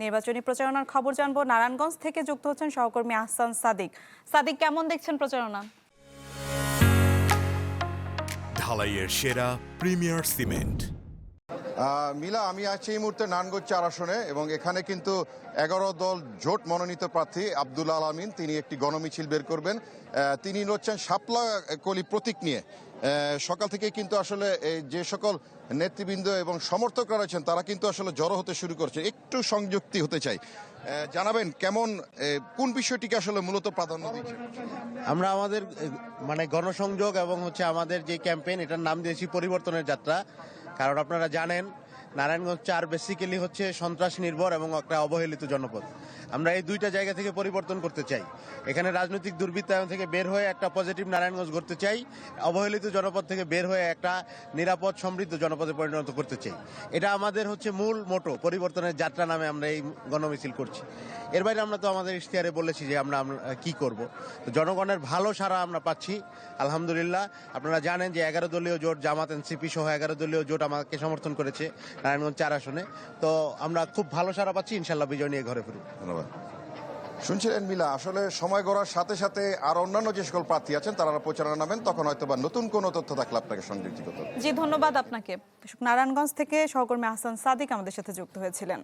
নির্বাচনী প্রচারণার খবর জানবো। নারায়ণগঞ্জ থেকে যুক্ত হচ্ছেন সহকর্মী আহসান সাদিক। সাদিক, কেমন দেখছেন প্রচারণা? ঢালাইয়ের সেরা প্রিমিয়ার সিমেন্ট। মিলা, আমি আছি এই মুহূর্তে নারায়ণগঞ্জ 4 আসনে এবং এখানে কিন্তু 11 দল জোট মনোনীত প্রার্থী আব্দুল আলামিন তিনি একটি গণমিছিল বের করবেন। তিনি হচ্ছেন শাপলা কলি প্রতীক নিয়ে। সকাল থেকে কিন্তু আসলে যে সকল নেতৃবৃন্দ এবং সমর্থকরা রয়েছেন তারা কিন্তু আসলে জড়ো হতে শুরু করছে। একটু সংযুক্তি হতে চাই, জানাবেন কেমন কোন বিষয়টিকে আসলে মূলত প্রাধান্য দিচ্ছে? আমরা আমাদের গণসংযোগ এবং আমাদের যে ক্যাম্পেইন, এটার নাম দিয়েছি পরিবর্তনের যাত্রা। কারণ আপনারা জানেন নারায়ণগঞ্জ 4 বেসিক্যালি হচ্ছে সন্ত্রাস নির্ভর এবং একটা অবহেলিত জনপদ। আমরা এই দুইটা জায়গা থেকে পরিবর্তন করতে চাই। এখানে রাজনৈতিক দুর্বৃত্তায়ন থেকে বের হয়ে একটা পজিটিভ নারায়ণগঞ্জ গড়তে চাই। অবহেলিত জনপদ থেকে বের হয়ে একটা নিরাপদ সমৃদ্ধ জনপদে পরিণত করতে চাই। এটা আমাদের মূল মোটো, পরিবর্তনের যাত্রা নামে আমরা এই গণমিছিল করছি। এর বাইরে আমরা তো আমাদের ইশতেহারে বলেছি যে আমরা কি করব। তো জনগণের ভালো সাড়া আমরা পাচ্ছি আলহামদুলিল্লাহ। আপনারা জানেন যে 11 দলীয় জোট, জামাত এনসিপি সহ 11 দলীয় জোট আমাকে সমর্থন করেছে নারায়ণগঞ্জ 4 আসনে। তো আমরা খুব ভালো সাড়া পাচ্ছি, ইনশাল্লাহ বিজয় নিয়ে ঘরে ফিরব। ধন্যবাদ। শুনছিলেন মিলা, আসলে সময় গড়ার সাথে সাথে আর অন্যান্য যে সকল প্রার্থী আছেন তারা প্রচারণা নামেন, তখন হয়তো বা নতুন কোনো তথ্য থাকলে আপনাকে সংযুক্ত করতে। জি, ধন্যবাদ আপনাকে। নারায়ণগঞ্জ থেকে সহকর্মী আহসান সাদিক আমাদের সাথে যুক্ত হয়েছিলেন।